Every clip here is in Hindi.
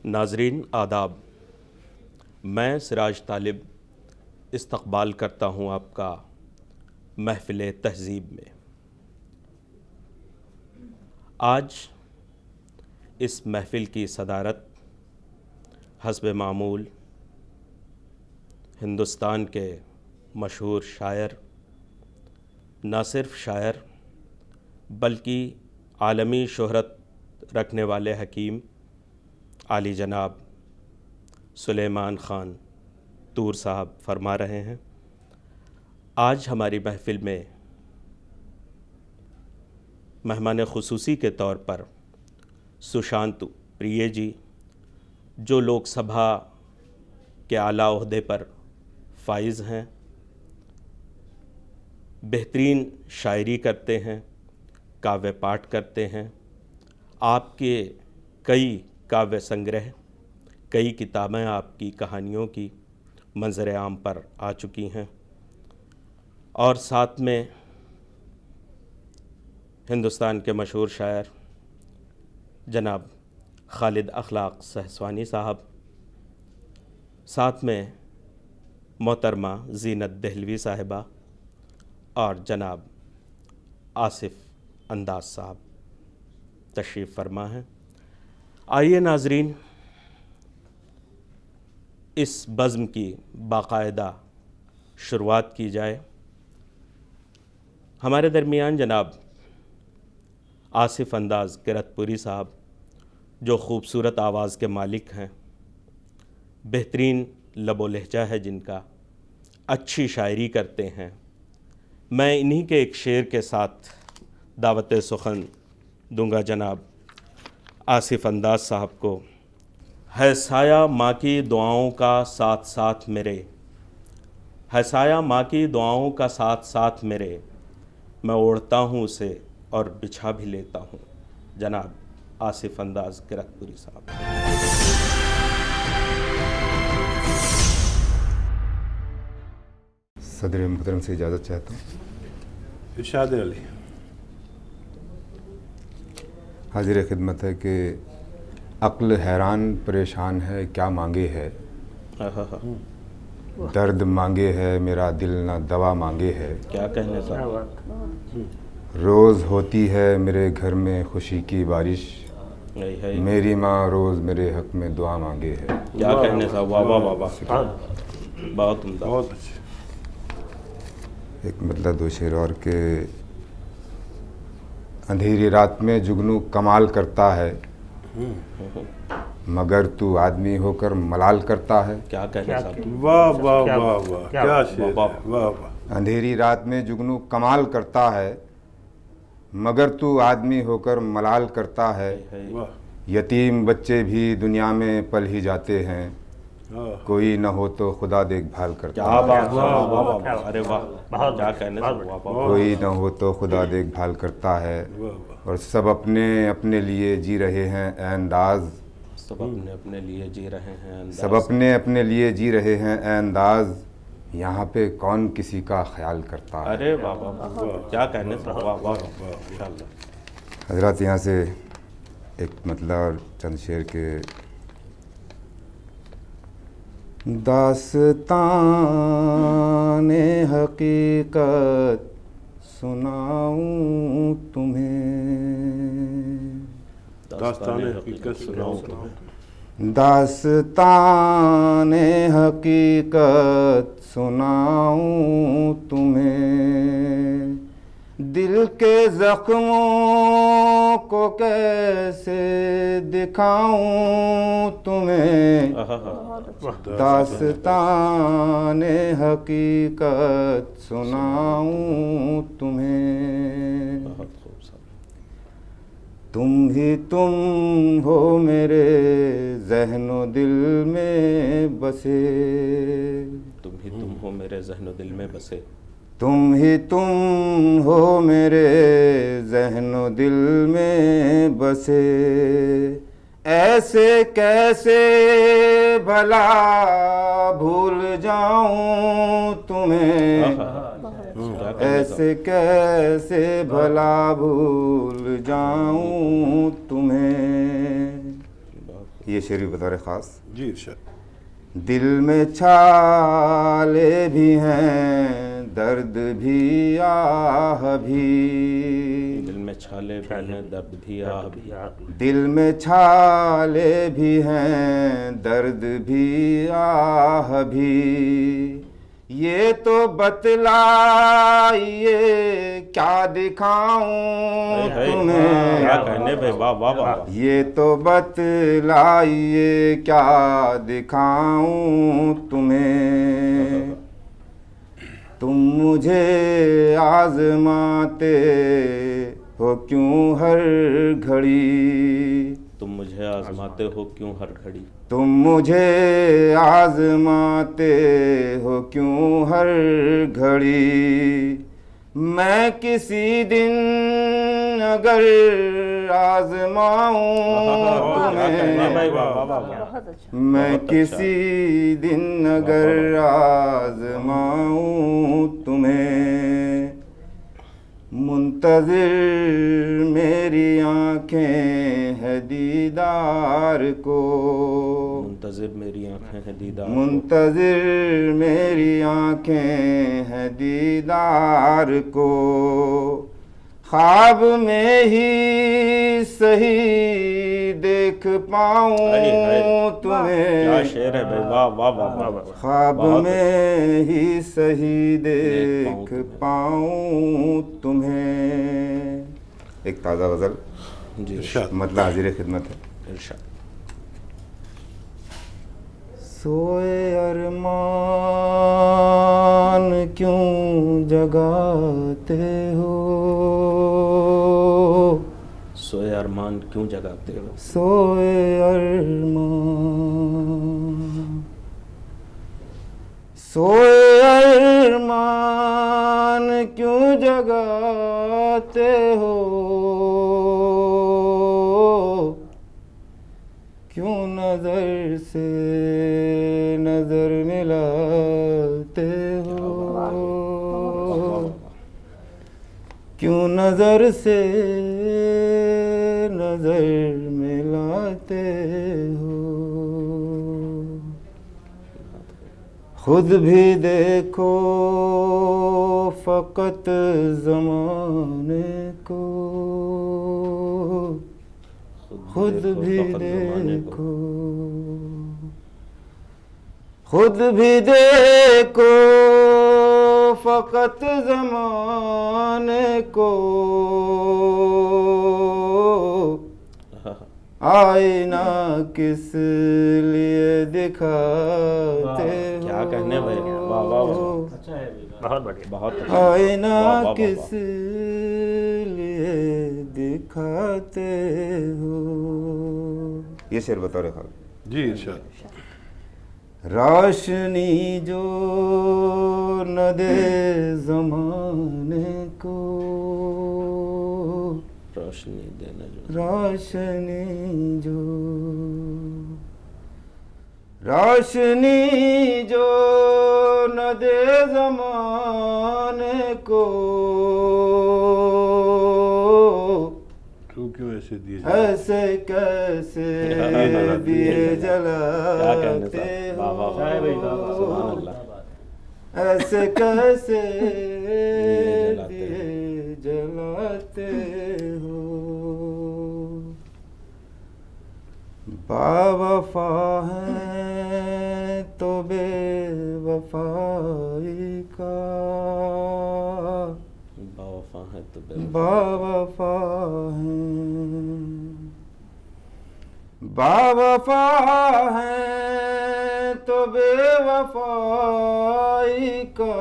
नाजरीन आदाब, मैं सिराज तालिब इस्तक़बाल करता हूँ आपका महफ़िल तहज़ीब में। आज इस महफ़िल की सदारत हस्ब मामूल हिंदुस्तान के मशहूर शायर, ना सिर्फ़ शायर बल्कि आलमी शोहरत रखने वाले हकीम आली जनाब सुलेमान ख़ान तूर साहब फरमा रहे हैं। आज हमारी महफ़िल में मेहमान ख़ुसूसी के तौर पर सुशांत प्रिय जी, जो लोकसभा के आला ओहदे पर फाइज़ हैं, बेहतरीन शायरी करते हैं, काव्य पाठ करते हैं। आपके कई काव्य संग्रह, कई किताबें आपकी कहानियों की मंज़र आम पर आ चुकी हैं और साथ में हिंदुस्तान के मशहूर शायर जनाब खालिद अखलाक सहसवानी साहब, साथ में मोहतरमा ज़ीनत दहलवी साहिबा और जनाब आसिफ अंदाज़ साहब तशरीफ़ फरमा हैं। आइए नाजरीन, इस बज़्म की बाकायदा शुरुआत की जाए। हमारे दरमियान जनाब आसिफ अंदाज़ किरतपुरी साहब, जो ख़ूबसूरत आवाज़ के मालिक हैं, बेहतरीन लबो लहजा है जिनका, अच्छी शायरी करते हैं। मैं इन्हीं के एक शेर के साथ दावत सुखन दूंगा जनाब आसिफ अंदाज़ साहब को। है साया माँ की दुआओं का साथ साथ मेरे, है साया माँ की दुआओं का साथ साथ मेरे, मैं ओढ़ता हूँ उसे और बिछा भी लेता हूँ। जनाब आसिफ अंदाज़ किरतपुरी साहब। सदर मुहतरम से इजाज़त चाहता हूँ। इरशाद अली हाजिर खिदमत है कि अक्ल हैरान परेशान है, क्या मांगे है। दर्द मांगे है मेरा दिल ना दवा मांगे है। क्या कहने साहब। रोज़ होती है मेरे घर में खुशी की बारिश, मेरी माँ रोज़ मेरे हक़ में दुआ मांगे है। क्या कहने साहब। वाह वाह वाह वाह, बहुत उम्दा, बहुत अच्छे। एक मतलब दो शेर और के अंधेरी रात में जुगनू कमाल करता है, मगर तू आदमी होकर मलाल करता है। क्या कहने साहब। वाह वाह वाह वाह, क्या शेर, वाह वाह। अंधेरी रात में जुगनू कमाल करता है, मगर तू आदमी होकर मलाल करता है। वाह यतीम बच्चे भी दुनिया में पल ही जाते हैं, कोई न हो तो खुदा देखभाल करता क्या है। वाह वाह वाह वाह, अरे वाह, क्या कहने साहब। वाह वाह, कोई न हो तो खुदा देखभाल करता है। और सब अपने अपने लिए जी रहे हैं ए अंदाज़, सब अपने अपने लिए जी रहे हैं अंदाज़। सब अपने अपने लिए जी रहे हैं ए अंदाज़, यहाँ पे कौन किसी का ख्याल करता है। अरे वाह वाह वाह, क्या कहने साहब। वाह वाह इंशाअल्लाह। हज़रात, यहाँ से एक मतलब और चंद शेर के दास्ताने हकीकत सुनाऊं तुम्हें, दास्ताने हकीकत सुनाऊं तुम्हें। दास्ताने हकीकत सुनाऊं तुम्हें, दिल के ज़ख्मों को कैसे दिखाऊं तुम्हें। दास्ताने हकीकत सुनाऊं तुम्हें। तुम ही तुम हो मेरे ज़हनो दिल में बसे, तुम ही तुम हो मेरे ज़हनो दिल में बसे, तुम ही तुम हो मेरे ज़हनो दिल में बसे। ऐसे कैसे भला भूल जाऊं तुम्हें, ऐसे कैसे भला भूल जाऊं तुम्हें। ये शेर भी बतौर ख़ास। जी इरशाद। दिल में छाले भी हैं, दर्द भी आह भी। दिल में छाले भी हैं, दर्द भी आह भी। दिल में छाले भी हैं, दर्द भी आह भी। ये तो बतलाइए क्या दिखाऊं तुम्हें। क्या कहने भाई, वाह वाह वाह। ये तो बतलाइए क्या दिखाऊं तुम्हें। तुम मुझे आजमाते हो क्यों हर घड़ी। तुम मुझे आजमाते हो क्यों हर घड़ी। तुम मुझे आजमाते हो क्यों हर घड़ी। मैं किसी दिन अगर आजमाऊं तुम्हें। मैं किसी दिन अगर आजमाऊं तुम्हें। मुंतज़िर मेरी आँखें है दीदार को। मुंतज़िर मेरी आँखें हैं दीदार को। मुंतज़िर मेरी आँखें है दीदार को। ख्वाब में ही सही देख पाऊं तुम्हें। क्या शेर है भाई, वाह वाह वाह वाह। ख्वाब में ही सही देख पाऊं तुम्हें। एक ताज़ा गज़ल जी मतलब हाजिर खिदमत है। इरशाद। सोए अरमान क्यों जगाते हो। सोए अरमान क्यों जगाते हो। सोए अरमान। सोए अरमान क्यों जगाते हो। क्यों नजर से नजर मिलाते हो। क्यों नजर से नजर मिलाते हो। खुद भी देखो फकत ज़माने को। खुद भी देखो। खुद भी देखो फकत ज़माने को। आईना किस लिए दिखाते हो। क्या कहने भाई, वाह वाह वाह। अच्छा है, बहुत बढ़िया, बहुत अच्छा। आईना किस लिए दिखाते हो। ये शेर बतौर ख़ास। जी इरशाद। रोशनी जो न दे ज़माने को। रोशनी देना जो। रोशनी जो। रोशनी जो न दे ज़माने को। तू क्यों ऐसे दिए ऐसे कैसे दिए जलाते हो। ऐसे कैसे दिए जलाते हो। बावफा है तो बेवफाई का। बावफा है तो बावफा है। बावफा है तो बेवफाई का।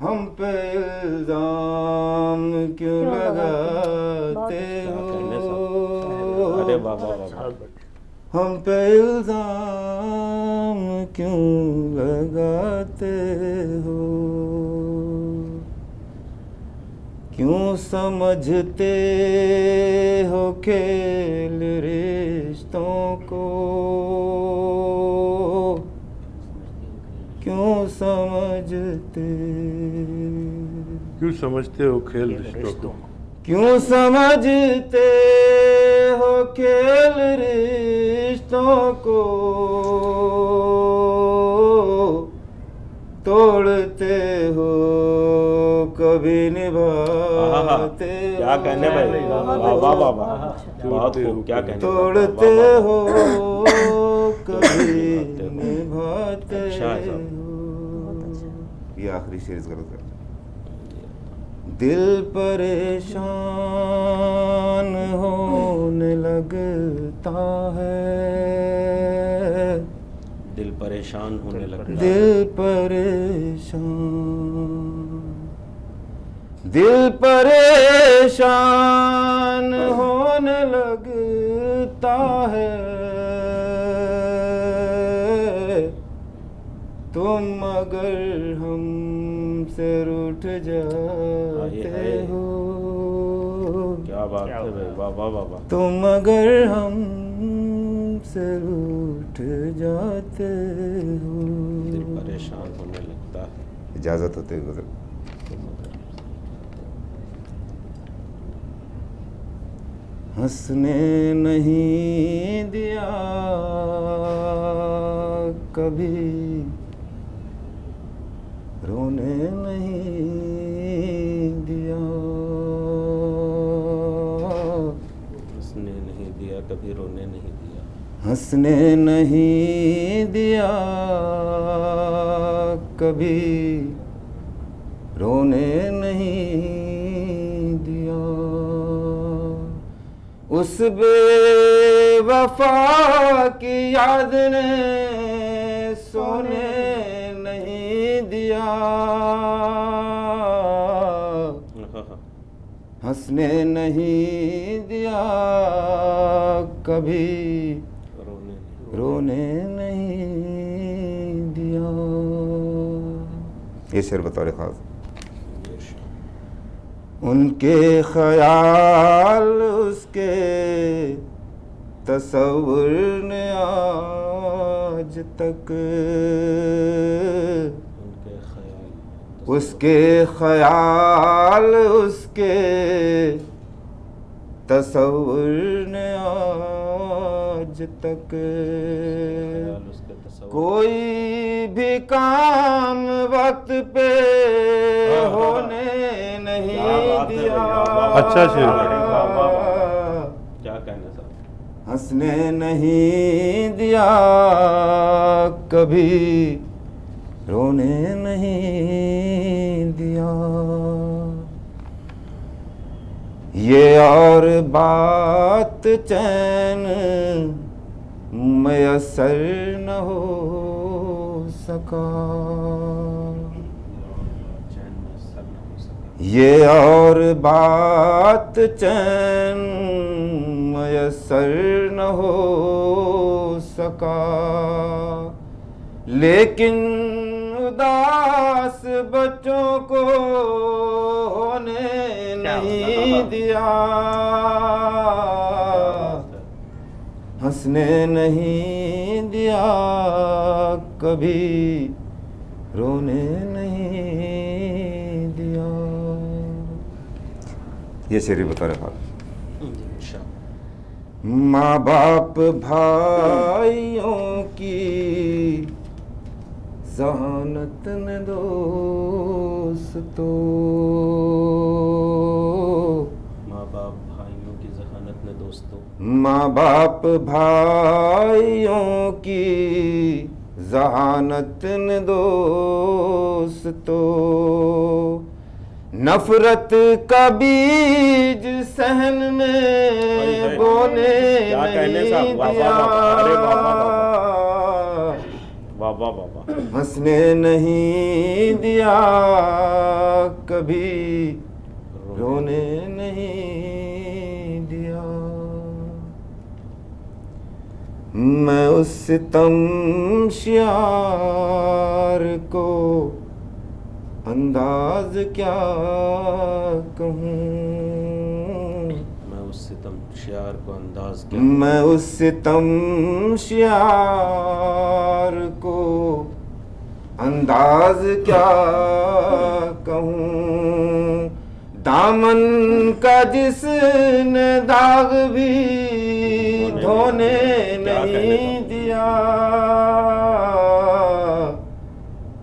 हम पे इल्जाम क्यों लगाते हो। अरे बाबा बाबा। हम पे इल्जाम क्यों लगाते हो। क्यों समझते हो खेल रिश्तों को। क्यों समझते हो खेल रिश्तों को। क्यों समझते हो खेल रिश्तों को तोड़ते हो कभी निभाते हो। क्या कहने भाई, वाह वाह वाह वाह, बहुत खूब, क्या कहने, तोड़ते हो कभी निभाते हो। ये आखिरी शेर गलत है। दिल परेशान होने लगता है, दिल परेशान होने लगता है, दिल परेशान, दिल परेशान होने लगता है, तुम अगर हमसे रूठ जाते हो। क्या बात है भाई, वाह वाह वाह वाह। तुम अगर हमसे रूठ जाते हो। दिल परेशान होने लगता है। इजाजत होते गुजर। हंसने नहीं दिया कभी, रोने नहीं दिया, हंसने नहीं दिया कभी, रोने नहीं दिया, हंसने नहीं दिया कभी, रोने नहीं दिया। उस बेवफा की याद ने सोने नहीं दिया, हंसने नहीं दिया कभी, रोने नहीं दिया। ये शेर बतौर खास। उनके ख्याल उसके तस्वुर ने आज तक, उसके ख्याल उसके तस्वुर ने आज तक कोई भी काम वक्त पे होने नहीं दिया। अच्छा शेर, क्या कहना साहब। हंसने नहीं दिया कभी, रोने नहीं दिया। ये और बात चैन मयसर न हो सका, ये और बात चैन मयसर न हो सका, लेकिन उदास बच्चों को होने नहीं दिया, हंसने नहीं दिया कभी, रोने नहीं दिया। ये शेरी बता रहा था। माँ बाप भाइयों की ज़हानत ने दोस्तों, माँ बाप भाइयों की ज़हानत ने दोस्तों, माँ बाप भाइयों की ज़हानत ने दोस्तों, नफरत का बीज सहन में बोने नहीं दिया, हंसने नहीं दिया कभी, रोने नहीं दिया। मैं उस सितम शियार को अंदाज क्या कहूँ, मैं उस सितम शियार को अंदाज क्या, मैं उस सितम शियार को अंदाज क्या कहूँ, दामन का जिसने दाग भी धोने नहीं दिया,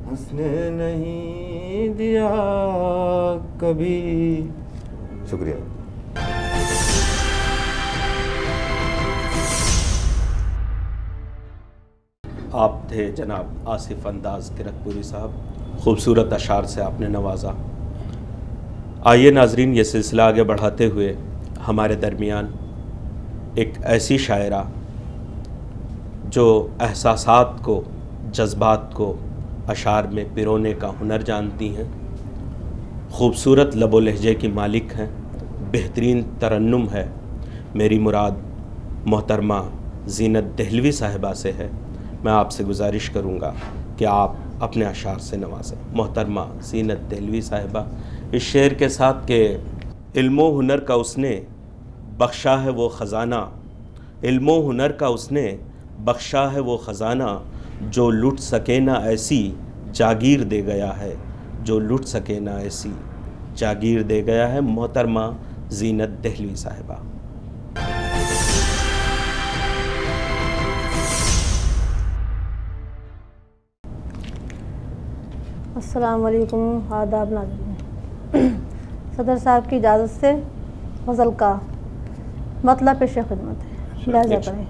हंसने नहीं दिया कभी। शुक्रिया। आप थे जनाब आसिफ अंदाज़ किरतपुरी साहब, खूबसूरत अशार से आपने नवाजा। आइए नाजरीन, ये सिलसिला आगे बढ़ाते हुए हमारे दरमियान एक ऐसी शायरा जो एहसासात को, जज्बात को अशार में पिरोने का हुनर जानती हैं, खूबसूरत लबो लहजे की मालिक हैं, बेहतरीन तरन्नुम है, मेरी मुराद मोहतरमा ज़ीनत दहलवी साहिबा से है। मैं आपसे गुजारिश करूँगा कि आप अपने अशार से नवाजें। मोहतरमा ज़ीनत दहलवी साहिबा इस शेर के साथ के इल्मो हुनर का उसने बख्शा है वो ख़ज़ाना, इल्मो हुनर का उसने बख्शा है वो ख़ज़ाना, जो लुट सके ना ऐसी जागीर दे गया है, जो लुट सके ना ऐसी जागीर दे गया है। मोहतरमा ज़ीनत दहलवी साहिबा। अस्सलाम वालेकुम, आदाब नाज़रीन। सदर साहब की इजाज़त से गज़ल का मतलब पेश खिदमत है, लिहाजा करें।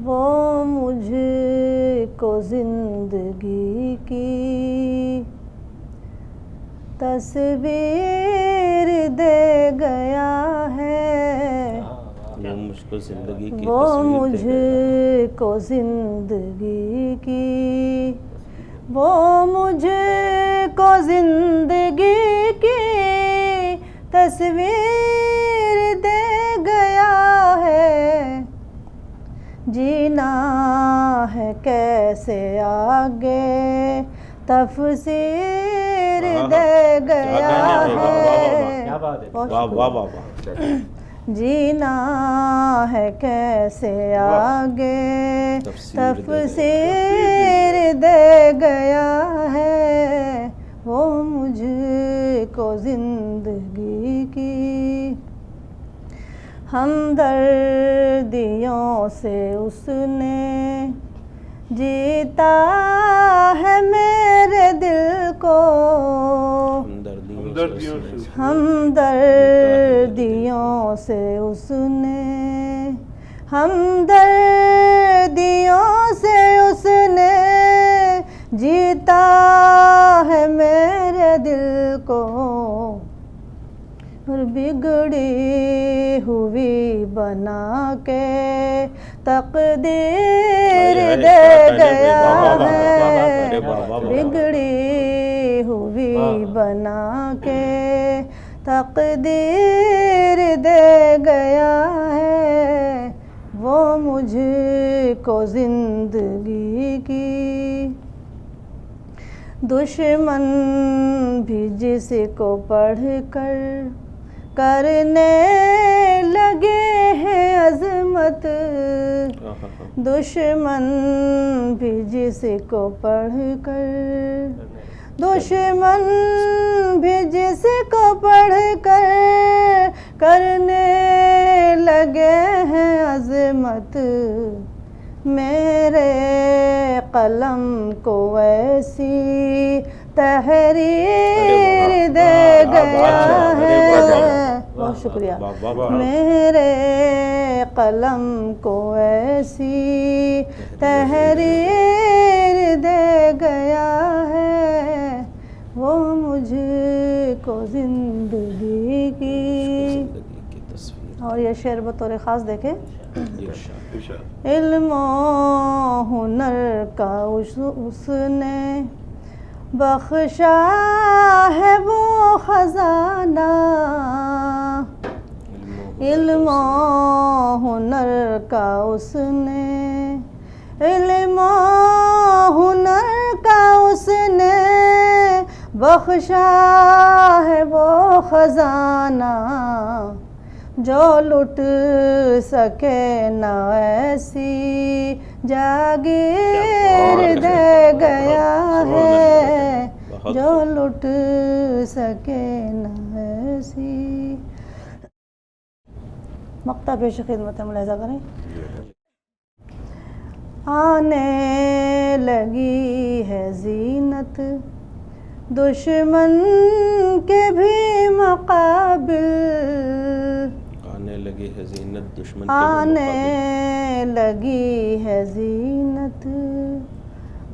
वो मुझको ज़िंदगी की तस्वीर दे गया है, वो मुझको ज़िंदगी की वो मुझको ज़िंदगी की, वो मुझको ज़िंदगी की तस्वीर दे गया है। जीना है कैसे आगे तफसीर दे गया है। वाह वाह वाह वाह। जीना है कैसे आगे तफसीर दे गया है, वो मुझको ज़िंदगी की हमदर्दियों से उसने जीता है मेरे दिल को, हमदर्दियों से उसने, हमदर्दियों से उसने जीता है मेरे दिल को, और बिगड़ी हुई बना के तकदीर दे गया है, बिगड़ी हुई बना के तकदीर दे गया है, वो मुझको ज़िंदगी की। दुश्मन भी जिसको पढ़कर करने लगे हैं अज़मत, दुश्मन भी जिसको पढ़कर, दुश्मन भी जिसको पढ़कर करने लगे हैं अज़मत, मेरे कलम को ऐसी तहरीर दे गया है। बहुत शुक्रिया। मेरे कलम को ऐसी तहरीर दे गया है, वो मुझको ज़िंदगी की। और ये शेर बतौर ख़ास देखे। इल्म हुनर का उसने बख्शा है वो ख़ज़ाना, इल्म हुनर का उसने, इल्म हुनर का उसने बख्शा है वो ख़ज़ाना, जो लुट सके ना ऐसी जागीर दे गया है, बहुत जो लुट सके न ऐसी। मक्ता पेश खिदमत है, मुलाहिजा करें। आने लगी है ज़ीनत दुश्मन के भी मुकाबिल, आने लगी है ज़ीनत दुश्मन के भी आने लगी है ज़ीनत,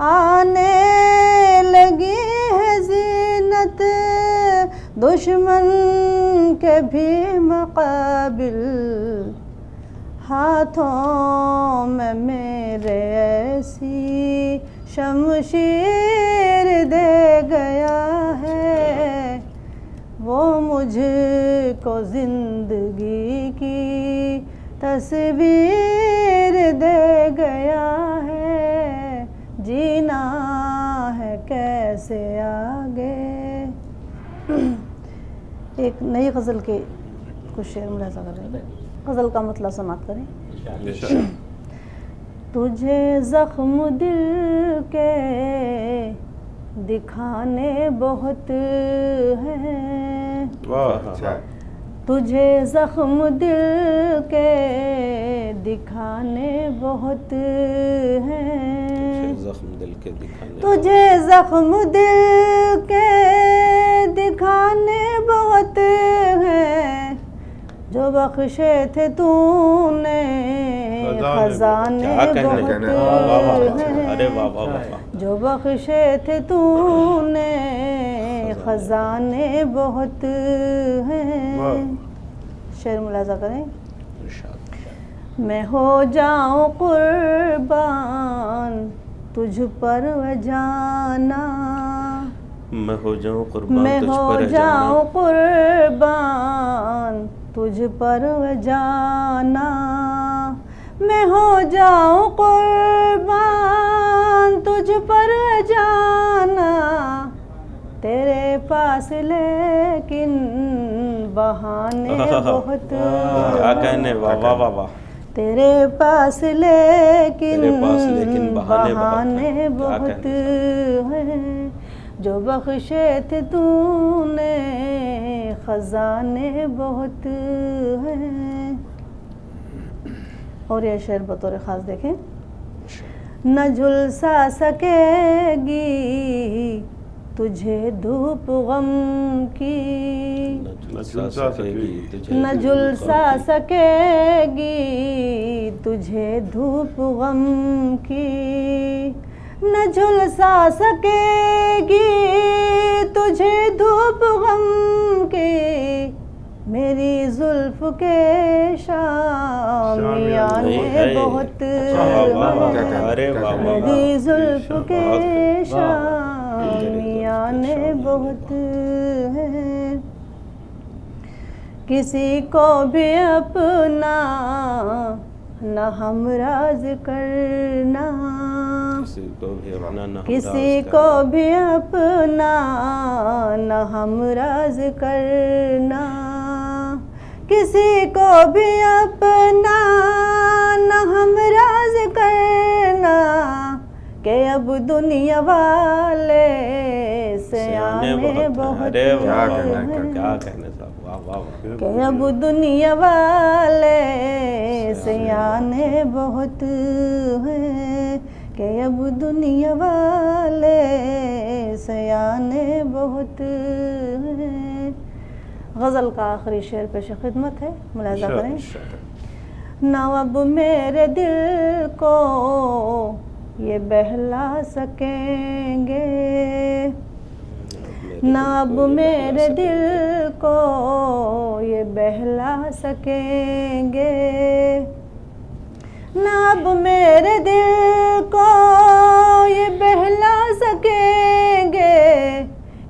आने लगी है ज़ीनत दुश्मन के भी मुकाबिल। हाथों में मेरे ऐसी शमशीर दे गया है, वो मुझको ज़िंदगी की तस्वीर दे गया है। जीना है कैसे आगे। एक नई गज़ल के कुछ शेर मुलाहिजा कर रहे हैं। गज़ल का मतलब समाप्त करें। तुझे ज़ख्म दिल के दिखाने बहुत हैं, तुझे ज़ख्म दिल के दिखाने बहुत हैं, ज़ख्म दिल के दिखाने, तुझे ज़ख्म दिल के दिखाने बहुत हैं, जो बख्शे थे तूने खजाने बहुत हैं, अरे वाह वाह वाह, जो बख्शे थे तूने खजाने बहुत हैं। शेर मुलाजा करें। मैं हो जाऊं कुर्बान तुझ पर जाना, मैं हो जाऊं कुर्बान मैं तुझ हो पर जाऊं कुर्बान तुझ पर जाना, मैं हो जाऊं कुर्बान तुझ पर जाना, तेरे पास लेकिन बहाने बहुत, क्या कहने, वाह वाह वाह वाह, तेरे पास लेकिन बहाने बहुत हैं, जो बख्शे थे तूने खजाने बहुत हैं। और यह शेर बतौर ख़ास देखें। न झुलसा सकेगी तुझे धूप गम की, न झुलसा सकेगी, न झुलसा सकेगी तुझे धूप गम की, न झुलसा सकेगी तुझे धूप गम की, मेरी जुल्फ के शामियाने बहुत, मेरी जुल्फ के शामियाने बहुत हैं। किसी को भी अपना न हमराज करना, किसी को भी अपना न हमराज करना, किसी को भी अपना न हमराज करना, के अब दुनिया वाले सयाने बहुत हैं, के अब दुनिया वाले सयाने बहुत हैं, के अब दुनिया वाले सयाने बहुत हैं। गज़ल का आखिरी शेर पेश खिदमत है, मुलाहिजा करें। ना अब मेरे दिल को ये बहला सकेंगे, ना अब मेरे दिल को ये बहला सकेंगे, ना अब मेरे दिल को ये बहला सकेंगे,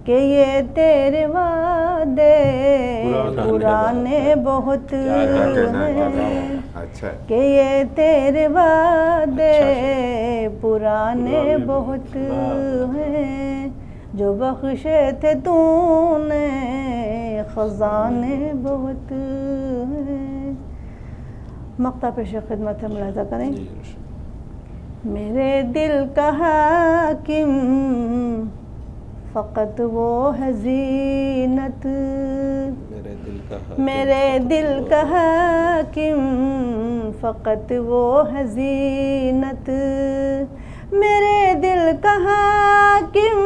कि ये तेरे वादे पुराने बहुत हैं, कि ये तेरे वादे पुराने बहुत हैं, जो बख्शे थे तूने खजाने बहुत हैं। मक्ता पेश खिदमत है, मुलाहिजा करें। मेरे दिल का हाकिम फ़कत वो है ज़ीनत, मेरे दिल का हाकिम फ़कत वो है ज़ीनत, मेरे दिल का हाकिम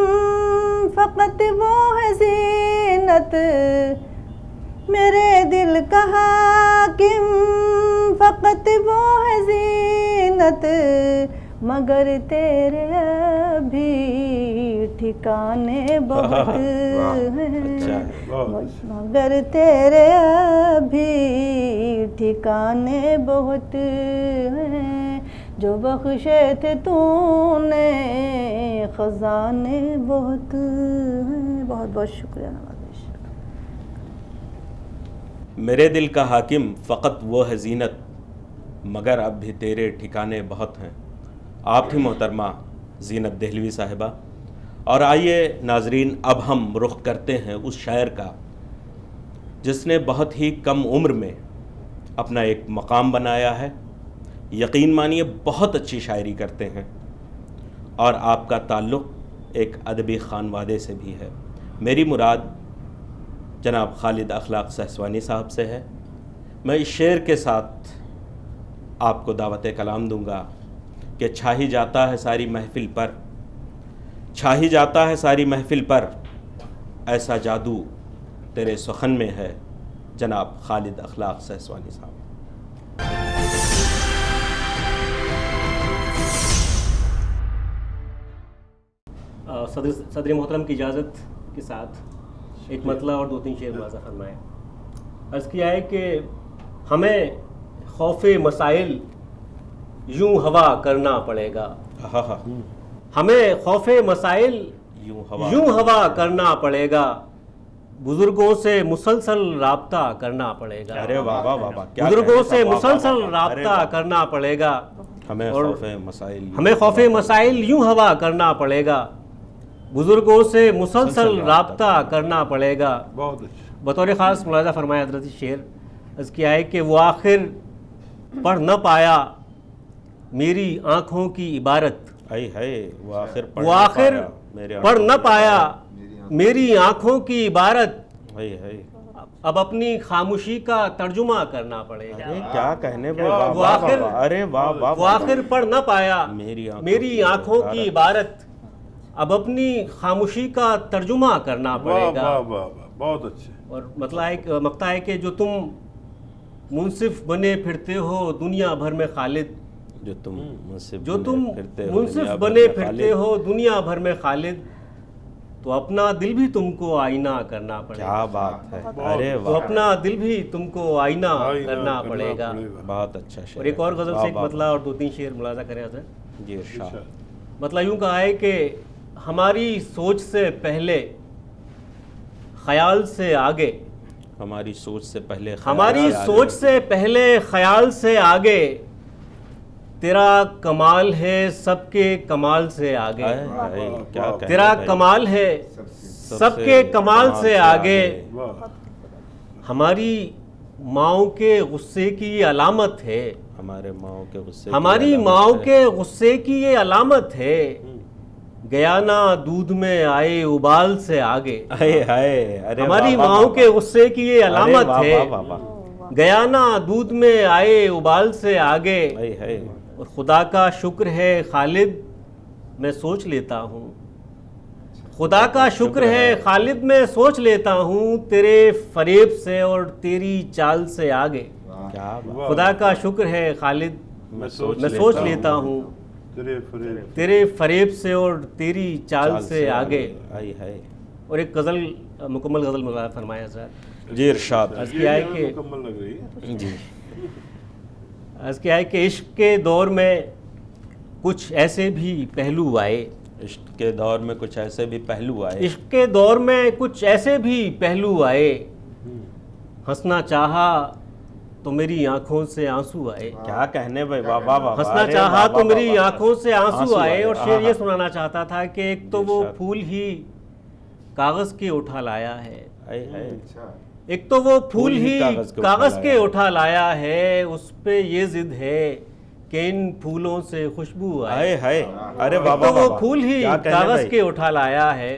फ़कत वो है ज़ीनत, मेरे दिल का हाकिम फ़कत वो है ज़ीनत, मगर तेरे अभी ठिकाने बहुत हैं, मगर तेरे अभी ठिकाने बहुत हैं, जो बख्शे थे तूने खजाने बहुत हैं। बहुत बहुत शुक्रिया नवाज़िश। मेरे दिल का हाकिम फ़कत वो है ज़ीनत, मगर अब भी तेरे ठिकाने बहुत हैं। आप थी मोहतरमा ज़ीनत देहलवी साहिबा। और आइए नाजरीन, अब हम रुख करते हैं उस शायर का जिसने बहुत ही कम उम्र में अपना एक मकाम बनाया है। यकीन मानिए बहुत अच्छी शायरी करते हैं और आपका ताल्लुक़ एक अदबी खानवादे से भी है। मेरी मुराद जनाब खालिद अखलाक सहसवानी साहब से है। मैं इस शेर के साथ आपको दावत कलाम दूंगा कि छा ही जाता है सारी महफिल पर, छा ही जाता है सारी महफिल पर, ऐसा जादू तेरे सुखन में है। जनाब खालिद अखलाक सहसवानी साहब। सदर मोहतरम की इजाज़त के साथ एक मतला और 2-3 शेर मुलाज़ा फरमाएँ। अर्ज़ किया है कि हमें खौफ़े मसाइल यूं हवा करना पड़ेगा, हमें खौफ़े मसाइल यूं हवा करना पड़ेगा, बुज़ुर्गों से मुसलसल राब्ता करना पड़ेगा। अरे वाह वाह वाह, बुज़ुर्गों से मुसलसल राब्ता करना पड़ेगा, हमें खौफ़े मसाइल यूं हवा करना पड़ेगा, बुज़ुर्गों से मुसलसल राब्ता करना पड़ेगा। बहुत अच्छा। बतौर ख़ास मुलाज़ा फरमाया हज़रत शेर अर्ज़ किया है कि वो आखिर पढ़ न पाया मेरी आँखों की इबारत, वो आखिर पढ़ न पाया मेरी आँखों की इबारत, अब अपनी खामोशी का तर्जुमा करना पड़ेगा। क्या कहने पे, वो आखिर पढ़ न पाया मेरी आँखों की इबारत, अब अपनी खामोशी का तर्जुमा करना पड़ेगा। वाह वाह वाह, बहुत अच्छे। और मकता है कि जो तुम मुंसिफ बने फिरते हो दुनिया भर में खालिद, जो तुम मुंसिफ बने फिरते हो दुनिया भर में खालिद, तो अपना दिल भी तुमको आईना करना पड़ेगा। क्या बात है, अरे तो अपना दिल भी तुमको आईना करना पड़ेगा। बहुत अच्छा शेर। और एक और गज़ल से एक मतला और 2-3 शेर मुलाज़ा करें हज़रत। जी इरशाद। मतलब यूँ कहा है कि हमारी सोच से पहले ख्याल से आगे, हमारी सोच से पहले ख्याल से आगे, तेरा कमाल है सबके कमाल से आगे, तेरा कमाल है सबके कमाल से आगे, हमारी माओ के गुस्से की ये अलामत है, हमारी माओ के गुस्से की ये अलामत है, गया ना दूध में आए उबाल से आगे। हमारी माओ के गुस्से की ये अलामत है, गया ना दूध में आए उबाल से आगे। और खुदा का शुक्र है खालिद मैं सोच लेता हूँ, खुदा का शुक्र है खालिद मैं सोच लेता हूँ, तेरे फरेब से और तेरी चाल से आगे। खुदा का शुक्र है खालिद मैं सोच लेता हूँ, तेरे फरेब से और तेरी चाल से आगे। और एक गज़ल मुकम्मल गज़ल मुलाज़ा फरमाया हज़रत। जी इरशाद। अर्ज़ किया है कि इश्क के दौर में कुछ ऐसे भी पहलू आए, इश्क के दौर में कुछ ऐसे भी पहलू आए, इश्क के दौर में कुछ ऐसे भी पहलू आए, हंसना चाहा तो मेरी आंखों से आंसू आए। क्या कहने भाई, वाह वाह वाह। हंसना चाहा तो मेरी आंखों से आंसू आए। और शेर ये सुनाना चाहता था कि एक तो वो फूल ही कागज़ के उठा लाया है, एक तो वो फूल ही कागज़ के उठा लाया है, उस पे ये जिद है कि इन फूलों से खुशबू आए। अरे तो वो फूल ही कागज़ के उठा लाया है,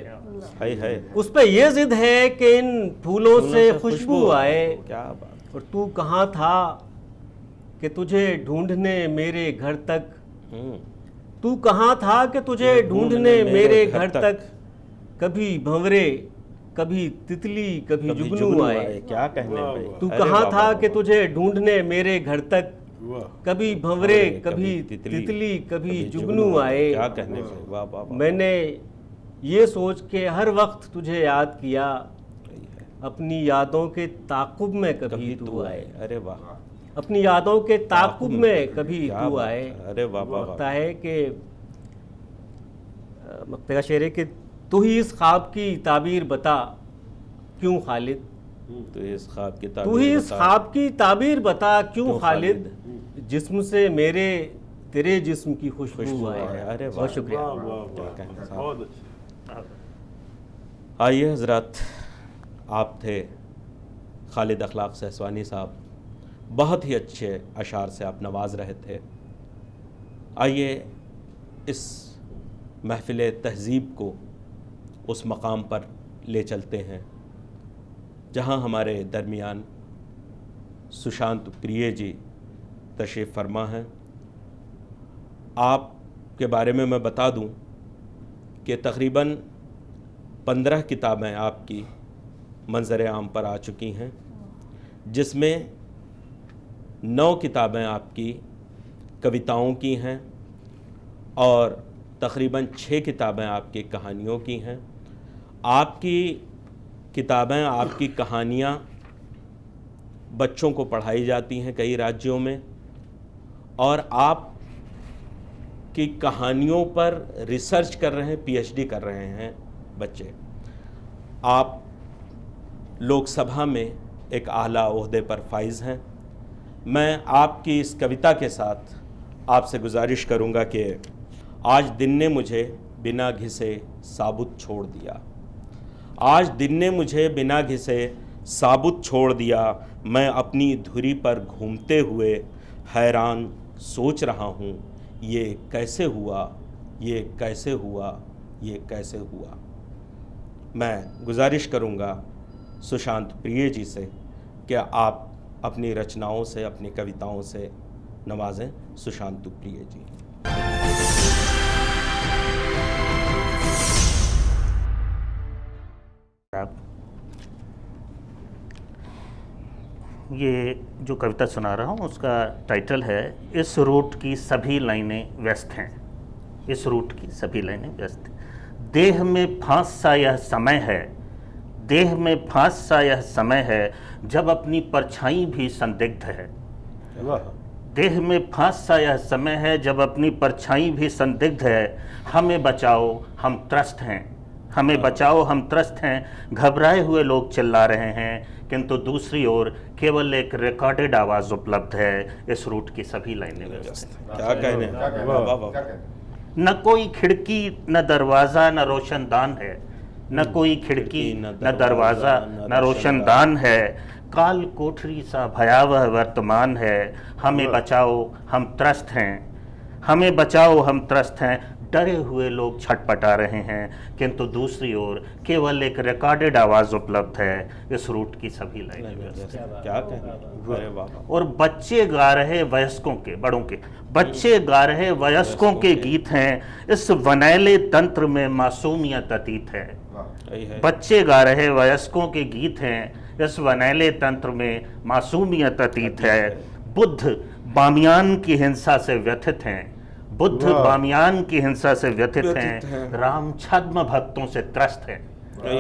है उस पे ये जिद है कि इन फूलों से खुशबू आए। क्या बात। और तू कहाँ था कि तुझे ढूंढने मेरे घर तक, तू कहाँ था कि तुझे ढूंढने मेरे घर तक, कभी भंवरे कभी तितली कभी जुगनू आए। क्या कहने भाई। तू कहाँ था कि तुझे ढूंढने मेरे घर तक, कभी भंवरे कभी तितली कभी जुगनू आए। क्या कहने भाई। वाह वाह वाह। मैंने ये सोच के हर वक्त तुझे याद किया, अपनी यादों के ताक़ुब में कभी तू आए। अरे वाह। अपनी यादों के ताक़ुब में कभी क्या तू बात आए। है। अरे वाह वाह वाह। लगता है कि मक्ते का शेर है कि तू ही इस ख्वाब की ताबीर बता क्यों खालिद, तो इस ख्वाब की तू ही इस ख्वाब की ताबीर बता क्यों खालिद, जिस्म से मेरे तेरे जिस्म की खुशबू आए। अरे बहुत शुक्रिया। क्या कहना साहब। बहुत अच्छा। आइए हजरत, आप थे खालिद अखलाक सहसवानी साहब, बहुत ही अच्छे अशार से आप नवाज रहे थे। आइए इस महफिल तहज़ीब को उस मकाम पर ले चलते हैं जहां हमारे दरमियान सुशांत प्रिय जी तशरीफ़ फरमा हैं। आपके बारे में मैं बता दूं कि तकरीबन 15 किताबें आपकी मंज़र आम पर आ चुकी हैं, जिसमें 9 किताबें आपकी कविताओं की हैं और तकरीबन 6 किताबें आपकी कहानियों की हैं। आपकी किताबें, आपकी कहानियाँ बच्चों को पढ़ाई जाती हैं कई राज्यों में, और आप की कहानियों पर रिसर्च कर रहे हैं, पीएचडी कर रहे हैं बच्चे। आप लोकसभा में एक आला ओहदे पर फाइज हैं। मैं आपकी इस कविता के साथ आपसे गुजारिश करूंगा कि आज दिन ने मुझे बिना घिसे साबुत छोड़ दिया, आज दिन ने मुझे बिना घिसे साबुत छोड़ दिया, मैं अपनी धुरी पर घूमते हुए हैरान सोच रहा हूँ, ये कैसे हुआ, ये कैसे हुआ, ये कैसे हुआ। मैं गुजारिश करूँगा सुशांत प्रिय जी से कि आप अपनी रचनाओं से, अपनी कविताओं से नवाजें। सुशांत प्रिय जी। ये जो कविता सुना रहा हूँ उसका टाइटल है इस रूट की सभी लाइनें व्यस्त हैं। इस रूट की सभी लाइनें व्यस्त हैं। देह में फांस सा यह समय है, देह में फांस सा यह समय है, जब अपनी परछाई भी संदिग्ध है। देह में फांस सा यह समय है, जब अपनी परछाई भी संदिग्ध है। हमें बचाओ हम त्रस्त हैं, हमें बचाओ हम त्रस्त हैं। घबराए हुए लोग चिल्ला रहे हैं, किंतु दूसरी ओर केवल एक रिकॉर्डेड आवाज़ उपलब्ध है। इस रूट की सभी लाइनें व्यस्त हैं। क्या कहने। न कोई खिड़की न दरवाज़ा न रोशनदान है, न कोई खिड़की न दरवाज़ा न रोशनदान है। काल कोठरी सा भयावह वर्तमान है। हमें बचाओ हम त्रस्त हैं, हमें बचाओ हम त्रस्त हैं। डरे हुए लोग छटपटा रहे हैं, किंतु दूसरी ओर केवल एक रिकॉर्डेड आवाज़ उपलब्ध है। इस रूट की सभी लाइनें व्यस्त हैं। क्या कहने। और बच्चे गा रहे वयस्कों के, बड़ों के बच्चे गा रहे वयस्कों के गीत हैं। इस वनैले तंत्र में मासूमियत अतीत है। बच्चे गा रहे वयस्कों के गीत हैं, इस वनैले तंत्र में मासूमियत अतीत है। बुद्ध बामियान की हिंसा से व्यथित हैं, बुद्ध बामियान की हिंसा से व्यथित हैं। राम छद्म भक्तों से त्रस्त हैं,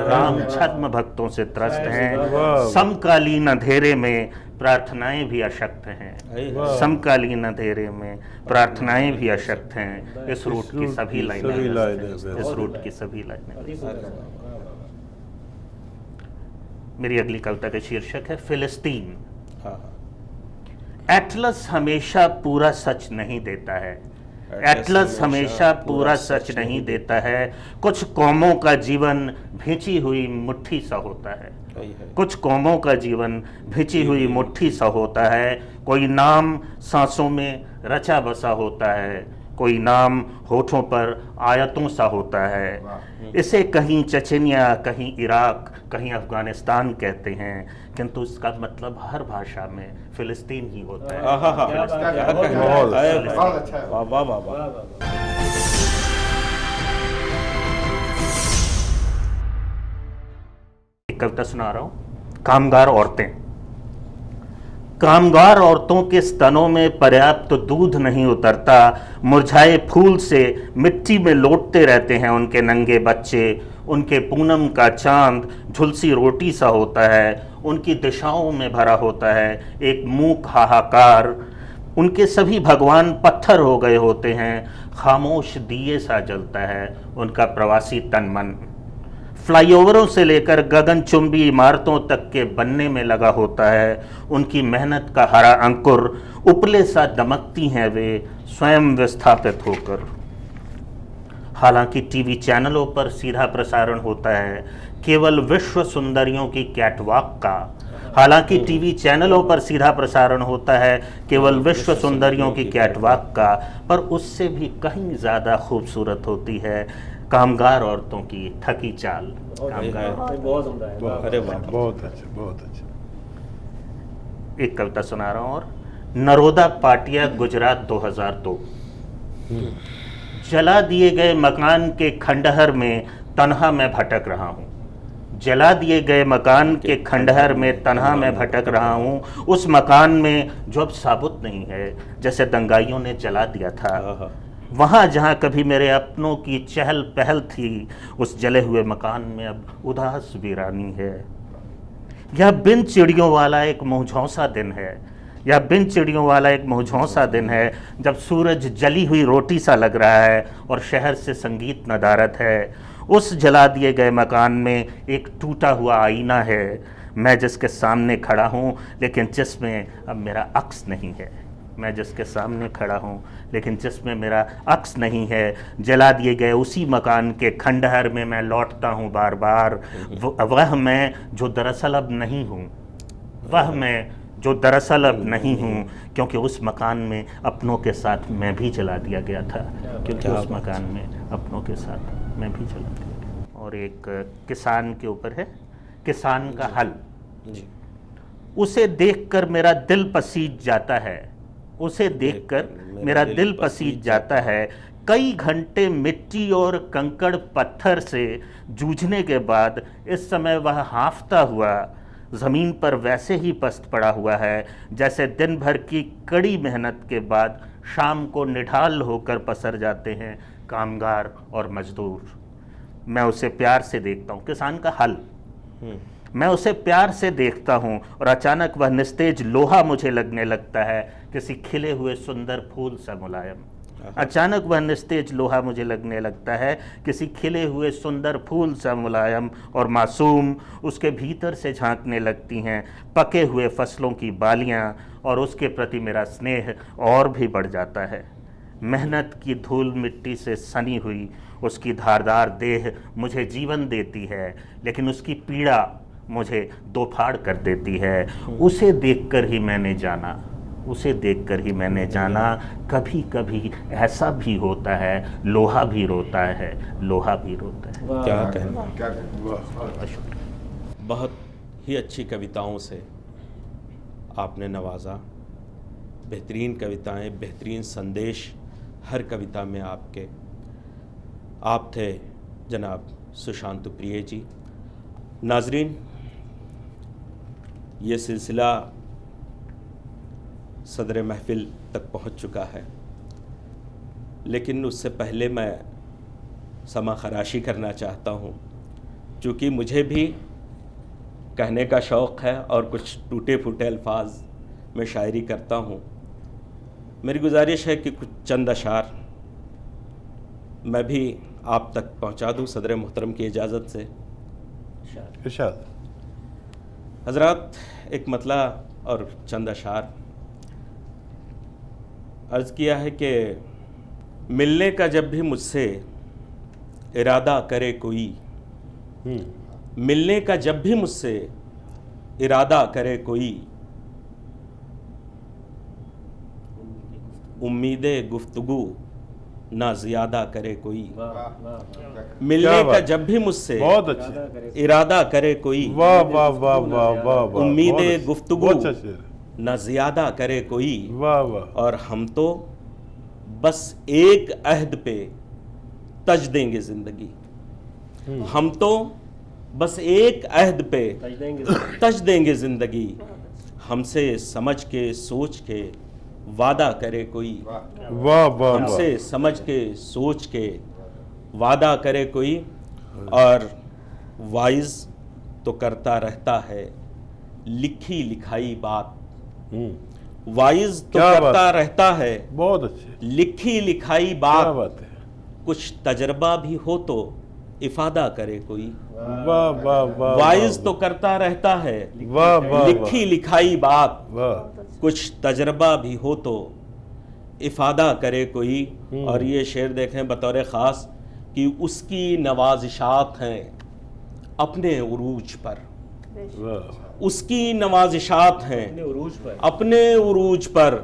राम छद्म भक्तों से त्रस्त हैं। समकालीन अंधेरे में प्रार्थनाएं भी अशक्त हैं, समकालीन अंधेरे में प्रार्थनाएं भी अशक्त हैं। इस रूट की सभी लाइनें, इस रूट की सभी लाइनें। मेरी अगली कविता का शीर्षक है फिलिस्तीन। एटलस हमेशा पूरा सच नहीं देता है, एटलस हमेशा पूरा सच नहीं देता है। कुछ कौमों का जीवन भिंची हुई मुट्ठी सा होता है, कुछ कौमों का जीवन भिंची हुई मुट्ठी सा होता है। कोई नाम सांसों में रचा बसा होता है, कोई नाम होठों पर आयतों सा होता है। इसे कहीं चचेनिया, कहीं इराक, कहीं अफगानिस्तान कहते हैं, किंतु इसका मतलब हर भाषा में फिलिस्तीन ही होता है। वाह वाह वाह वाह। एक कविता सुना रहा हूं, कामगार औरतें। कामगार औरतों के स्तनों में पर्याप्त दूध नहीं उतरता, मुरझाए फूल से मिट्टी में लौटते रहते हैं उनके नंगे बच्चे। उनके पूनम का चांद झुलसी रोटी सा होता है, उनकी दिशाओं में भरा होता है एक मूक हाहाकार। उनके सभी भगवान पत्थर हो गए होते हैं, खामोश दिए सा जलता है उनका प्रवासी तन मन। फ्लाईओवरों से लेकर गगनचुंबी इमारतों तक के बनने में लगा होता है उनकी मेहनत का हरा अंकुर। उपले सा दमकती हैं वे स्वयं विस्थापित होकर। हालांकि टीवी चैनलों पर सीधा प्रसारण होता है केवल विश्व सुंदरियों की कैटवॉक का। हालांकि टीवी चैनलों पर सीधा प्रसारण होता है केवल विश्व सुंदरियों की कैटवॉक का, पर उससे भी कहीं ज़्यादा खूबसूरत होती है कामगार औरतों की थकी चाल। अरे वाह, बहुत अच्छा, बहुत अच्छा। एक कविता सुना रहा हूं और नरोदा पाटिया, गुजरात, 2002। जला दिए गए मकान के खंडहर में तन्हा मैं भटक रहा हूँ। जला दिए गए मकान के खंडहर में तन्हा मैं भटक रहा हूँ, उस मकान में जो अब साबुत नहीं है, जैसे दंगाइयों ने जला दिया था। वहाँ जहाँ कभी मेरे अपनों की चहल पहल थी, उस जले हुए मकान में अब उदास वीरानी है। यह बिन चिड़ियों वाला एक मुँहझौंसा दिन है, यह बिन चिड़ियों वाला एक मुँहझौंसा दिन है, जब सूरज जली हुई रोटी सा लग रहा है और शहर से संगीत नदारत है। उस जला दिए गए मकान में एक टूटा हुआ आईना है, मैं जिसके सामने खड़ा हूँ लेकिन जिसमें अब मेरा अक्स नहीं है। मैं जिसके सामने खड़ा हूँ लेकिन जिसमें मेरा अक्स नहीं है। जला दिए गए उसी मकान के खंडहर में मैं लौटता हूँ बार बार। वह मैं जो दरअसल अब नहीं हूँ, वह मैं जो दरअसल अब नहीं हूँ, क्योंकि उस मकान में अपनों के साथ मैं भी जला दिया गया था। क्योंकि उस मकान में अपनों के साथ मैं भी जला दिया गया। और एक किसान के ऊपर है, किसान का हल। उसे देखकर मेरा दिल पसीज जाता है, उसे देखकर मेरा दिल पसीज जाता है। कई घंटे मिट्टी और कंकड़ पत्थर से जूझने के बाद इस समय वह हांफता हुआ ज़मीन पर वैसे ही पस्त पड़ा हुआ है जैसे दिन भर की कड़ी मेहनत के बाद शाम को निढाल होकर पसर जाते हैं कामगार और मजदूर। मैं उसे प्यार से देखता हूँ, किसान का हल। मैं उसे प्यार से देखता हूँ और अचानक वह निस्तेज लोहा मुझे लगने लगता है, किसी खिले हुए सुंदर फूल सा मुलायम। अचानक वह निस्तेज लोहा मुझे लगने लगता है, किसी खिले हुए सुंदर फूल सा मुलायम और मासूम। उसके भीतर से झांकने लगती हैं पके हुए फसलों की बालियां, और उसके प्रति मेरा स्नेह और भी बढ़ जाता है। मेहनत की धूल मिट्टी से सनी हुई उसकी धारदार देह मुझे जीवन देती है, लेकिन उसकी पीड़ा मुझे दोफाड़ कर देती है। उसे देखकर ही मैंने जाना, उसे देखकर ही मैंने जाना, कभी कभी ऐसा भी होता है, लोहा भी रोता है, लोहा भी रोता है। क्या कहना, बहुत ही अच्छी कविताओं से आपने नवाजा। बेहतरीन कविताएं, बेहतरीन संदेश हर कविता में आपके। आप थे जनाब सुशांत प्रिय जी। नाजरीन, ये सिलसिला सदर महफिल तक पहुंच चुका है, लेकिन उससे पहले मैं समा खराशी करना चाहता हूं, चूँकि मुझे भी कहने का शौक़ है और कुछ टूटे फूटे अल्फाज में शायरी करता हूं। मेरी गुजारिश है कि कुछ चंद अशार मैं भी आप तक पहुंचा दूं सदर मोहतरम की इजाज़त से। इरशाद। हज़रात, एक मतला और चंद अशार अर्ज़ किया है कि मिलने का जब भी मुझसे इरादा करे कोई, मिलने का जब भी मुझसे इरादा करे कोई, उम्मीदे गुफ्तगू ना ज़्यादा करे कोई। क्या मिलने का बात। जब भी मुझसे बहुत अच्छे। इरादा करे कोई। वाह वाह वाह वाह वाह वाह। उम्मीद बहुत अच्छे, गुफ्तगू बहुत अच्छा शेर। ना ज़्यादा करे कोई। वाह वाह। और हम तो बस एक अहद पे तज देंगे ज़िंदगी। हम तो बस एक अहद पे तज देंगे ज़िंदगी। हमसे समझ के सोच के वादा करे कोई। वाह वाह हमसे वाह। समझ के सोच के वादा करे कोई। और वाइज तो करता रहता है लिखी लिखाई बात। वाइज तो क्या करता बात। रहता है बहुत अच्छे। लिखी लिखाई क्या बात। बात है। कुछ तजर्बा भी हो तो इफादा करे कोई। वाह वाह वाह। वाइज तो करता रहता है वाह वाह। लिखी लिखाई बात। वाह। कुछ तजर्बा भी हो तो इफादा करे कोई। और ये शेर देखें बतौर ख़ास कि उसकी नवाजिशात हैं अपने उरूज पर। वाह। उसकी नवाजिशात हैं अपने उरूज पर।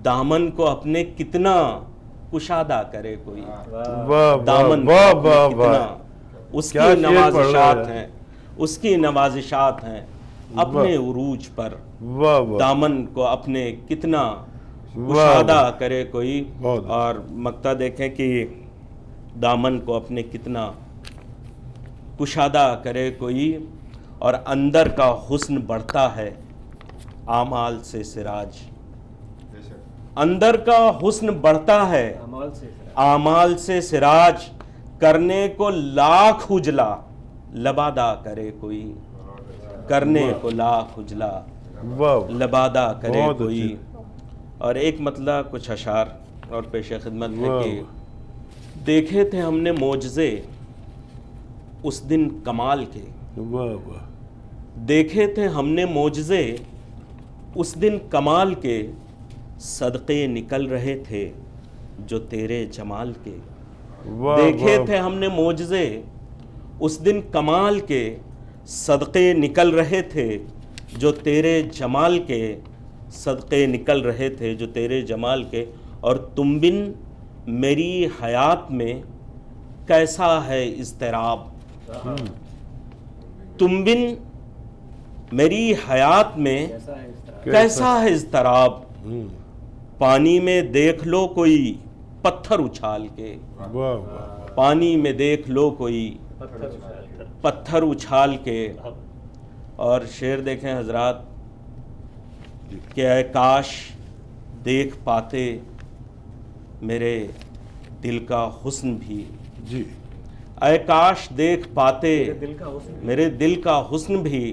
दामन को अपने कितना कुशादा करे कोई। वाह दामन को वाह अपने वाह कितना वाह। उसकी क्या शेर पढ़ रहे नवाजिशात हैं। हैं उसकी नवाजिशात हैं अपने उरूज पर। वाह वाह। दामन को अपने कितना वाह कुशादा वाह। करे कोई। बहुत अच्छा। और मक्ता देखें कि दामन को अपने कितना कुशादा करे कोई। और अंदर का हुस्न बढ़ता है आमाल से सिराज। अंदर का हुस्न बढ़ता है आमाल से सिराज। करने को लाख उजला लबादा करे कोई। करने को लाख उजला वाह। लबादा करे बहुत कोई। अच्छे। और एक मतलब कुछ अशार और पेश खिदमत है वाह। कि देखे थे हमने मोजज़े उस दिन कमाल के। वाह वाह। देखे थे हमने मोजज़े उस दिन कमाल के। सदक़े निकल रहे थे जो तेरे जमाल के। वाह देखे वाह। थे हमने मोजज़े उस दिन कमाल के। सदक़े निकल रहे थे जो तेरे जमाल के। सदक़े निकल रहे थे जो तेरे जमाल के। और तुम बिन मेरी हयात में कैसा है इज़्तिराब। तुम बिन मेरी हयात में कैसा है इज़्तिराब। पानी में देख लो कोई पत्थर उछाल के। वाह वाह। पानी में देख लो कोई पत्थर उछाल के। और शेर देखें हजरात कि ऐ काश देख पाते मेरे दिल का हुस्न भी। जी। ऐ काश देख पाते मेरे दिल का हुस्न भी।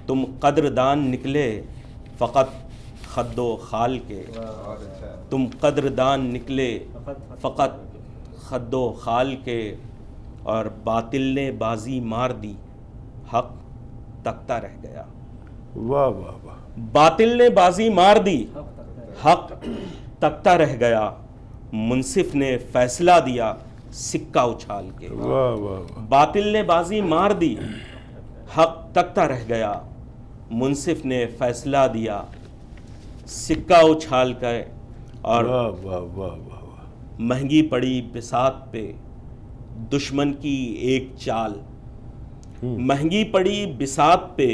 तुम कद्रदान निकले फ़कत खद्दो खाल के। तुम कद्रदान निकले फ़कत खद्दो खाल के। और बातिल ने बाजी मार दी हक तकता रह गया। वाह वाह वाह। बातिल ने बाजी मार दी हक तकता रह गया। मुंसिफ ने फैसला दिया सिक्का उछाल के। वाह वाह वाह। बातिल ने बाजी मार दी हक तकता रह गया। मुंसिफ ने फैसला दिया सिक्का उछाल कर। और वाह वाह वाह वाह। महंगी पड़ी बिसात पे दुश्मन की एक चाल। महंगी पड़ी बिसात पे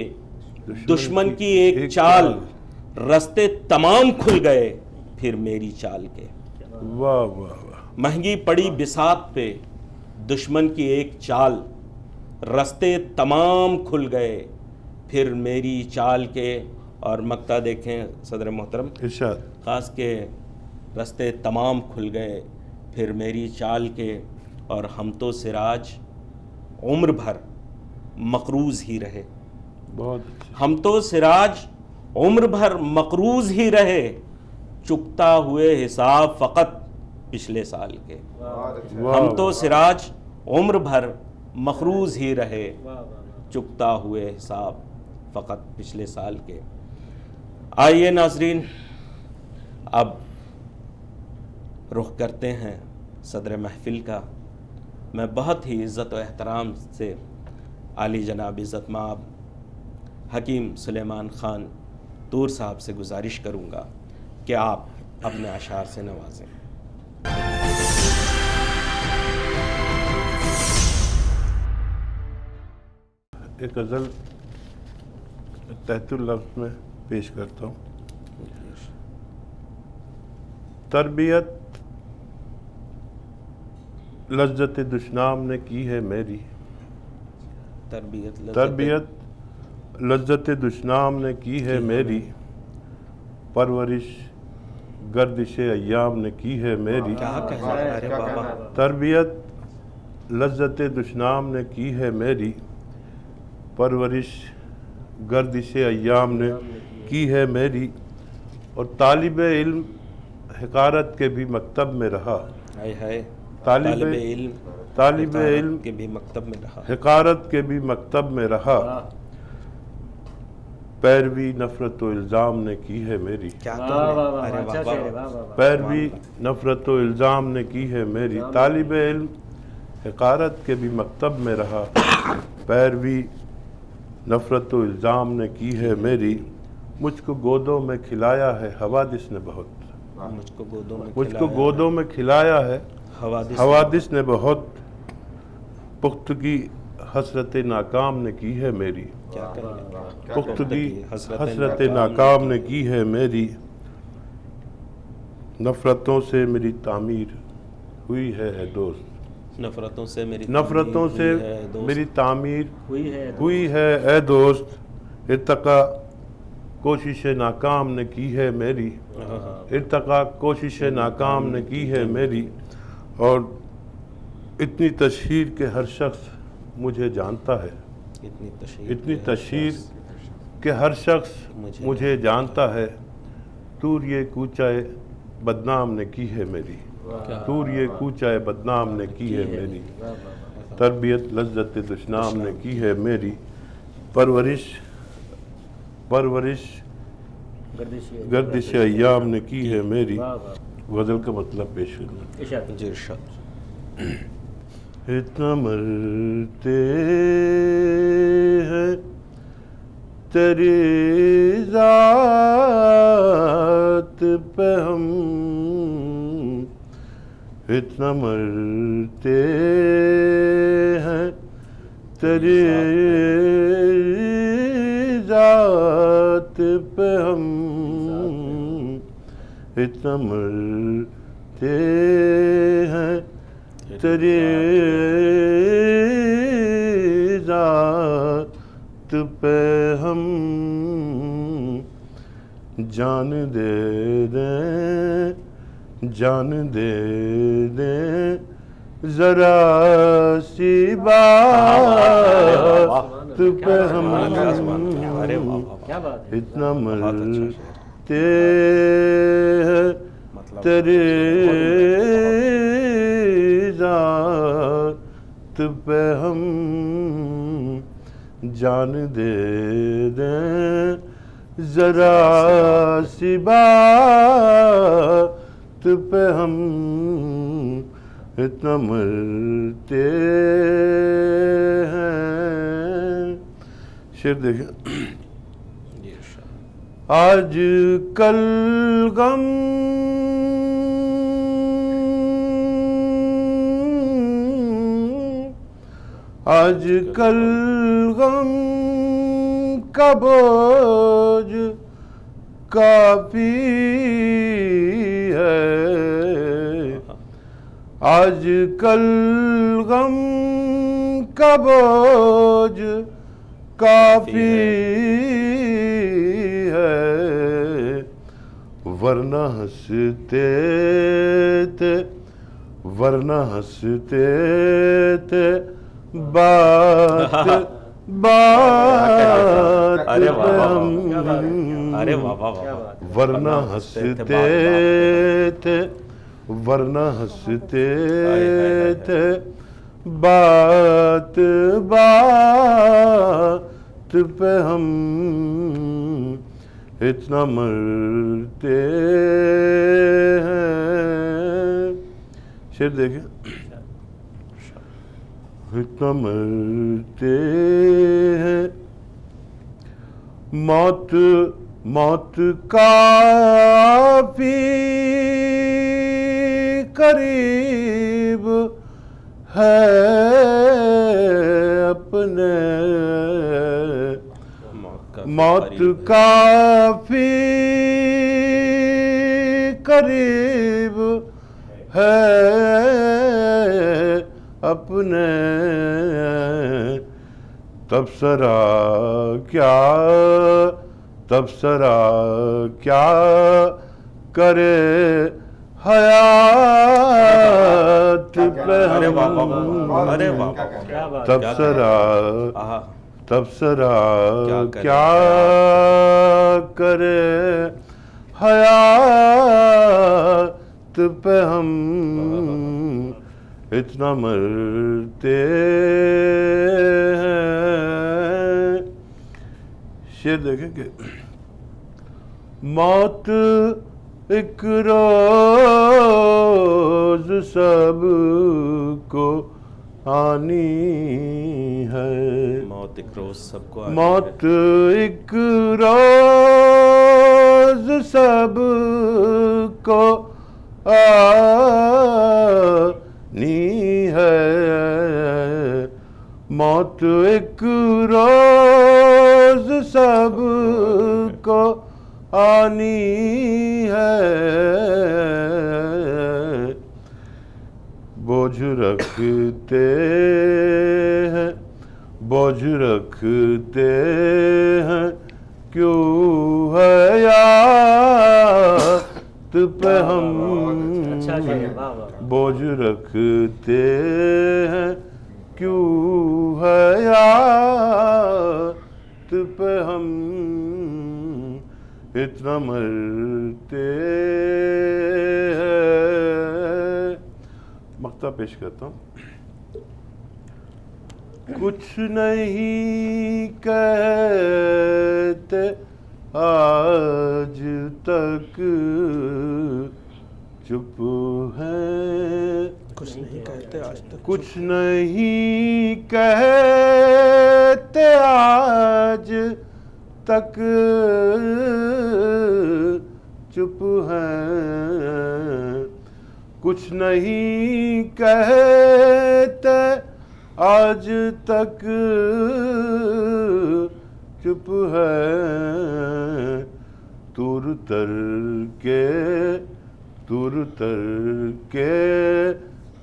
दुश्मन की एक चाल। रास्ते तमाम खुल गए फिर मेरी चाल के। वाह वाह वाह। महंगी पड़ी बिसात पे दुश्मन की एक चाल। रास्ते तमाम खुल गए फिर मेरी चाल के। और मक्ता देखें सदर मोहतरम इरशाद। ख़ास के रास्ते तमाम खुल गए फिर मेरी चाल के। और हम तो सिराज उम्र भर मकरूज़ ही रहे। बहुत अच्छे। हम तो सिराज उम्र भर मकरूज़ ही रहे। चुकता हुए हिसाब फ़कत पिछले साल के। वाह हम तो सिराज उम्र भर मकरूज़ ही रहे। चुकता हुए हिसाब फ़कत पिछले साल के। आइए नाज़रीन अब रुख करते हैं सदर महफ़िल का। मैं बहुत ही इज़्ज़त व एहतराम से आली जनाब इज़्ज़त माब हकीम सुलेमान ख़ान तूर साहब से गुजारिश करूँगा कि आप अपने अशार से नवाजें। एक गज़ल तहतुल लफ्ज़ में पेश करता हूँ। तरबियत लज्जत दुश्नाम ने की है मेरी, तरबियत लज्जत दुश्नाम ने की है मेरी, परवरिश गर्दिश अय्याम ने की है मेरी। तरबियत लज्जत दुश्नाम ने की है मेरी, परवरिश गर्दिश अय्याम ने की है मेरी। और तालिब इल्म हिकारत के भी मकतब में रहा, तालिब इल्म के भी मकतब में रहा, हिकारत के भी मकतब में रहा। पैरवी नफरत व इल्ज़ाम ने की है मेरी, पैरवी नफरत व इल्ज़ाम ने की है मेरी। तालिब इल्म हिकारत के भी मकतब में रहा, पैरवी नफरत व इल्ज़ाम ने की है मेरी। मुझको गोदों में खिलाया है हवादिस ने बहुत, मुझको गोदों में खिलाया है हवादिस ने बहुत। पुख्तगी हसरत नाकाम ने की है मेरी, पुख्तगी हसरत नाकाम ने की है मेरी। नफ़रतों से मेरी तामीर हुई है ए दोस्त, नफ़रतों से मेरी तामीर हुई है ए दोस्त। इर्तका कोशिश नाकाम ने की है मेरी, इर्तका कोशिश नाकाम ने की है मेरी। और इतनी तशहीर के हर शख्स मुझे जानता है, इतनी तशहीर के हर शख्स मुझे जानता है। तूर ये कूचाए बदनाम ने की है मेरी, तूर ये कूचाए बदनाम ने की है मेरी। तरबियत लज्जत दुश्नाम ने की है मेरी, परवरिश गर्दिश अय्याम ने की है मेरी। गज़ल का मतलब पेश करना। इतना मरते हैं तेरी ज़ात पे हम, इतना मरते हैं तेरी ज़ात पे हम, इतना मरते हैं तेरी ज़ात पे हम। जान दे दें, जान दे दें ज़रा सी बात पे हम, इतना मरते हैं तेरी ज़ात पे हम। जान दे दें ज़रा सी बात पे हम, इतना मरते हैं। शेर देखिए। आज कल गम आज कल गम का बोझ काफी है, आज कल गम का बोझ काफी है। वरना हंसते थे, वरना हंसते थे बात बात अरे वाह वाह हम, अरे वाह वाह वाह, वरना हंसते थे, वरना हंसते थे बात बात पे हम, इतना मरते हैं। शेर देखिए। इतना मरते हैं मौत मौत काफी करीब है अपने मौत काफी करीब है अपने तबसरा क्या करे हयात पे हम तबसरा क्या करे हयात पे हम इतना मरते हैं। शेर देखेंगे। मौत एक रोज सबको आनी है, मौत एक रोज सबको आनी मौत एक रोज सबको आनी है, मौत एक रोज सबको आनी है। बोझ रखते हैं, बोझ रखते हैं क्यों है याद पे हम, बोझ रखते हैं क्यों है याद पे हम इतना मरते हैं। मक्ता पेश करता हूँ। कुछ नहीं कहते आज तक चुप हैं, कुछ नहीं कहते आज तक, कुछ नहीं कहते आज तक चुप हैं, कुछ नहीं कहते आज तक चुप है। तुर तर के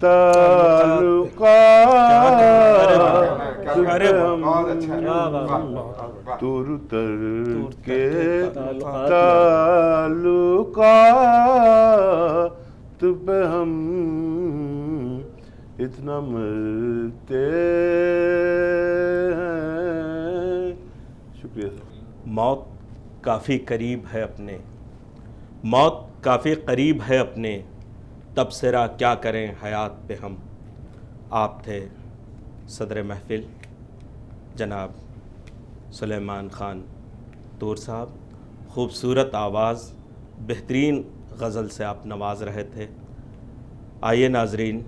ताल्लुका तुर तर के ताल्लुका पे हम इतना मरते हैं। शुक्रिया। मौत काफ़ी करीब है अपने, मौत काफ़ी करीब है अपने, तबसरा क्या करें हयात पे हम। आप थे सदर महफिल जनाब सुलेमान ख़ान तूर साहब। ख़ूबसूरत आवाज़, बेहतरीन गज़ल से आप नवाज रहे थे। आइए नाजरीन,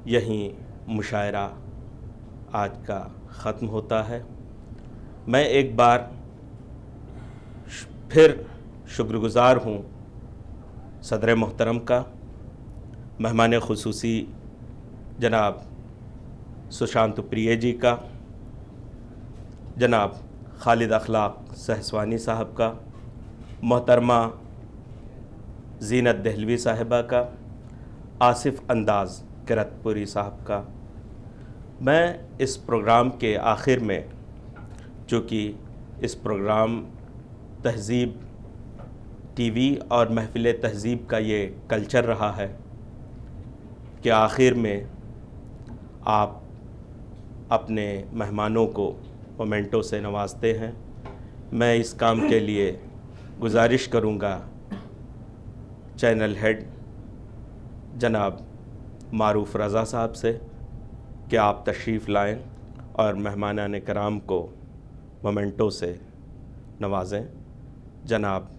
यहीं मुशायरा आज का ख़त्म होता है। मैं एक बार फिर शुक्रगुज़ार हूँ सदर मोहतरम का, मेहमान ख़ुसूसी जनाब सुशांत प्रिय जी का, जनाब खालिद अखलाक सहसवानी साहब का, मोहतरमा ज़ीनत दहलवी साहिबा का, आसिफ अंदाज़ किरतपुरी साहब का। मैं इस प्रोग्राम के आखिर में, चूँकि इस प्रोग्राम तहज़ीब टीवी और महफ़िल तहज़ीब का ये कल्चर रहा है कि आखिर में आप अपने मेहमानों को मोमेंटो से नवाजते हैं। मैं इस काम के लिए गुजारिश करूँगा चैनल हेड जनाब मारूफ़ रज़ा साहब से कि आप तशरीफ़ लाएं और मेहमानान कराम को मोमेंटो से नवाजें। जनाब